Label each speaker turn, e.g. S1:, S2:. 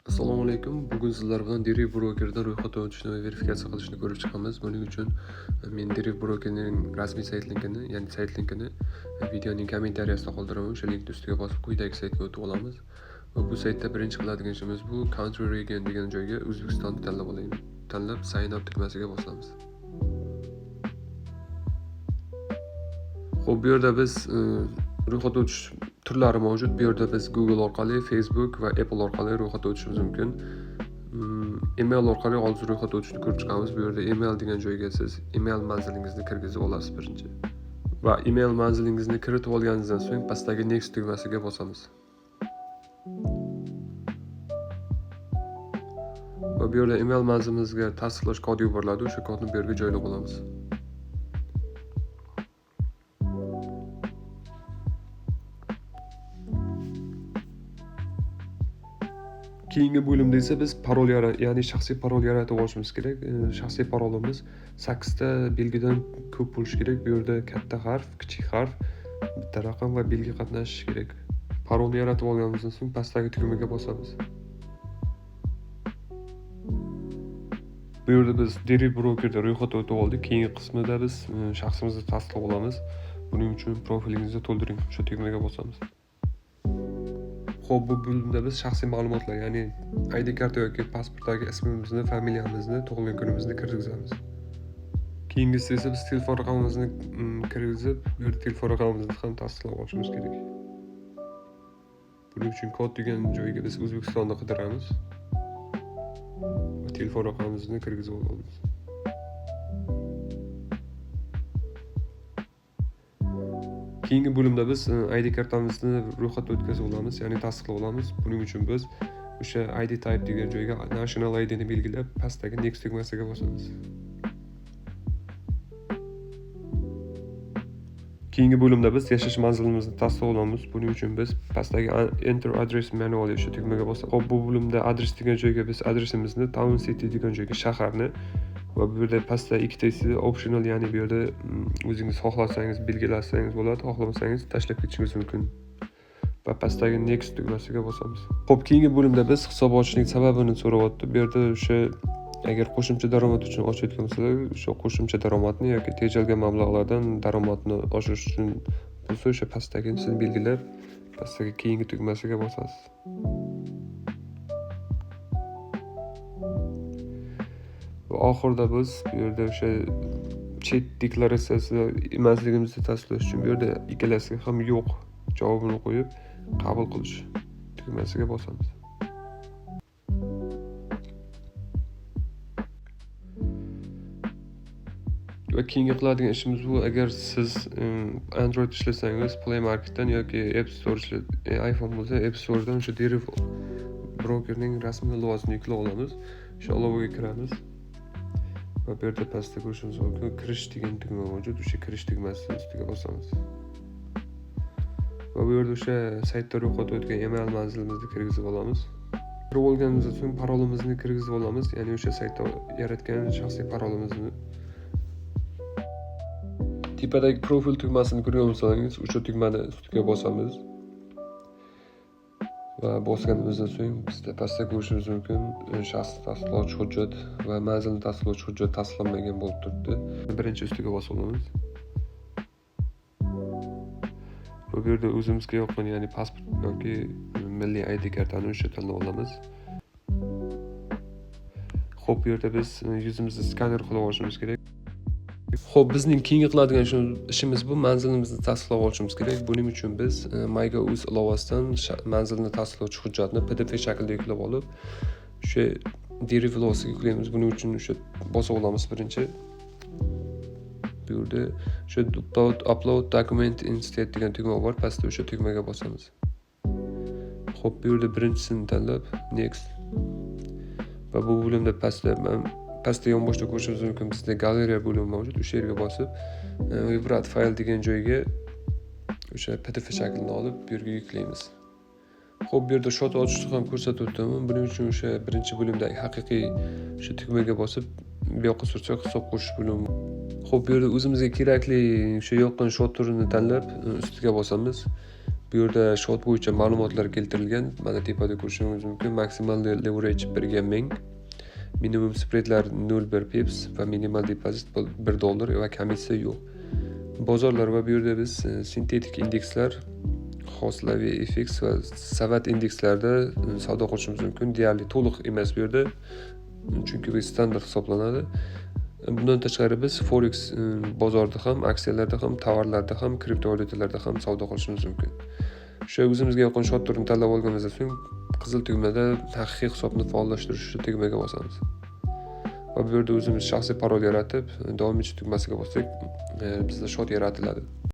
S1: Assalomu alaykum. Bugun sizlar bilan Deriv Broker'dan ro'yxatdan o'tishni va verifikatsiya qilishni ko'rib chiqamiz. Buning uchun men Deriv Broker'ning rasmiy sayt linkini, ya'ni sayt linkini videoning kommentariyasida qoldiraman. O'sha linkni ustiga bosib quyidagi saytga o'tib olamiz. Va bu saytda birinchi qiladigan ishimiz bu Country Region degan joyga O'zbekistonni tanlab olaymiz. Tanlab Sign Up tugmasiga bosamiz. Xo'p, bu yerda biz ro'yxatga o'tish turlari mavjud. Bu yerda biz Google orqali, Facebook va Apple orqali ro'yxatga o'tishimiz mumkin. Email orqali hozir ro'yxatga o'tishni ko'rib chiqamiz. Bu yerda email degan joyga siz email manzilingizni kirgizib olasiz birinchi. Va email manzilingizni kiritib olganingizdan so'ng pastdagi Next tugmasiga bosamiz. Va bu yerda email manzilimizga tasdiqlash kodi yuboriladi. O'sha kodni bu yerga joylab olamiz. Keyingi bo'limda esa biz parol ya'ni shaxsiy parol yaratib olishimiz kerak. Shaxsiy parolimiz 8 ta belgidan ko'p bo'lishi kerak. Bu yerda katta harf, kichik harf, bitta raqam va belgi qatnashishi kerak. Parolni yaratib olganimizdan so'ng pastdagi tugmaga bosamiz. Bu yerda biz Deriv Broker'da ro'yxatga o'tib oldik. Keyingi qismida biz shaxsimizni tasdiqlab olamiz. Buning uchun profilingizni to'ldiring. O'sha tugmaga bosamiz. Xo'p, bu bo'limda biz shaxsiy ma'lumotlar, ya'ni ID karta yoki pasportdagi ismimizni, familiyamizni, tug'ilgan kunimizni kirgizamiz. Keyingisi esa biz telefon raqamimizni kirgizib, bu yerda telefon raqamimizni ham tasdiqlab olishimiz kerak. Buning uchun kod degan joyga biz O'zbekistonni qidiramiz va telefon raqamimizni kirgizib olamiz. Keyingi bo'limda biz ID kartamizni ro'yxatga o'tkazib olamiz, ya'ni tasdiqlab olamiz. Buning uchun biz o'sha ID type degan joyga National ID ni belgilab, pastdagi Next tugmasiga bosamiz. Keyingi bo'limda biz yashash manzilimizni tasdiqlab olamiz. Buning uchun biz pastdagi Enter Address manually o'sha tugmaga bosamiz. Hop, bu bo'limda adres degan joyga biz adresimizni, Town City degan joyga shaharni va bu yerda pastda ikkitasi optional, ya'ni bu yerda o'zingiz xohlasangiz belgilasangiz bo'ladi, xohlamasangiz tashlab ketishingiz mumkin. Va pastdagi Next tugmasiga bosamiz. Xo'p, keyingi bo'limda biz hisob ochishning sababini so'rayapti. Bu yerda o'sha agar qo'shimcha daromad uchun ochayotgan bo'lsangiz, o'sha qo'shimcha daromadni yoki tejalgan mablag'lardan daromadni oshirish uchun bo'lsa, o'sha pastdagisini belgilab, pastdagi keyingi tugmasiga bosasiz. Va oxirida biz bu yerda o'sha chet deklaratsiyasi emasligimizni tasdiqlash uchun bu yerda ikkalasiga ham yo'q javobini qo'yib, qabul qilish tugmasiga bosamiz. Va keyingi qiladigan ishimiz bu, agar siz Android ishlasangiz Play Marketdan yoki App Store iPhone bo'lsa App Storedan o'sha Deriv Broker'ning rasmiy ilovanini yuklab olamiz. O'sha ilovaga kiramiz. Va bu yerda pastda ko'rishingiz mumkin, kirish degan tugma mavjud. O'sha kirish tugmasining ustiga bosamiz. Va bu yerda o'sha saytda ro'yxatga o'tgan email manzilimizni kirgizib olamiz. Kirib olganimizdan so'ng parolimizni kirgizib olamiz, ya'ni o'sha saytda yaratgan shaxsiy parolimizni. Tepadagi profil tugmasini ko'rgan bo'lsangiz, o'sha tugmani ustiga bosamiz. Va bosganimizdan so'ng bizda pastda ko'rishingiz mumkin, shaxsni tasdiqlovchi hujjat va manzilni tasdiqlovchi hujjat tasdiqlanmagan bo'lib turibdi. Birinchi ustiga bosib olamiz. Va bu yerda o'zimizga yoqqan, ya'ni pasport yoki milliy ID kartani o'sha tanlab olamiz. Xo'p, bu yerda biz yuzimizni skaner qilib olishimiz kerak. Xo'p, bizning keyingi qiladigan ishimiz bu, manzilimizni tasdiqlab olishimiz kerak. Buning uchun biz MyGo.uz ilovasidan manzilni tasdiqlovchi hujjatni PDF shaklida yuklab olib, o'sha Deriv ilovasiga yuklaymiz. Buning uchun o'sha bosib olamiz birinchi. Bu yerda o'sha upload document instead degan tugma bor, pastda o'sha tugmaga bosamiz. Xo'p, bu yerda birinchisini tanlab Next. Va bu bo'limda pastda yonboshda ko'rishingiz mumkin, bizda galeriya bo'limi mavjud. O'sha yerga bosib, Webrat fayl degan joyga o'sha PDF shaklini olib, bu yerga yuklaymiz. Xo'p, bu yerda shot ochishni ham ko'rsatib o'taman. Buning uchun o'sha birinchi bo'limdagi haqiqiy o'sha tugmaga bosib, bu yoqqa sursak hisob qo'shish bo'limi. Xo'p, bu yerda o'zimizga kerakli o'sha yoqqan shot turini tanlab, ustiga bosamiz. Bu yerda short bo'yicha ma'lumotlar keltirilgan. Mana tepada ko'rishingiz mumkin. Maximal leverage 1 ga 1000. Minimum spreadlar 0,1 pips va minimal depozit $1 va komissiya yo'q. Bozorlar va bu yerda biz sintetik indekslar, Xoslaviy FX va Savat indekslarda savdo qilishimiz mumkin. Deyarli to'liq emas bu yerda, chunki bu standart hisoblanadi. Bundan tashqari biz forex bozorida ham, aksiyalarda ham, tovarlarda ham, kriptovalyutalarda ham savdo qilishimiz mumkin. O'sha o'zimizga yoqqan short turini tanlab olganimizdan so'ng qizil tugmada haqiqiy hisobni faollashtirish tugmaga bosamiz. Va bu yerda o'zimiz shaxsiy parol yaratib, davom etish tugmasiga bossak, bizda short yaratiladi.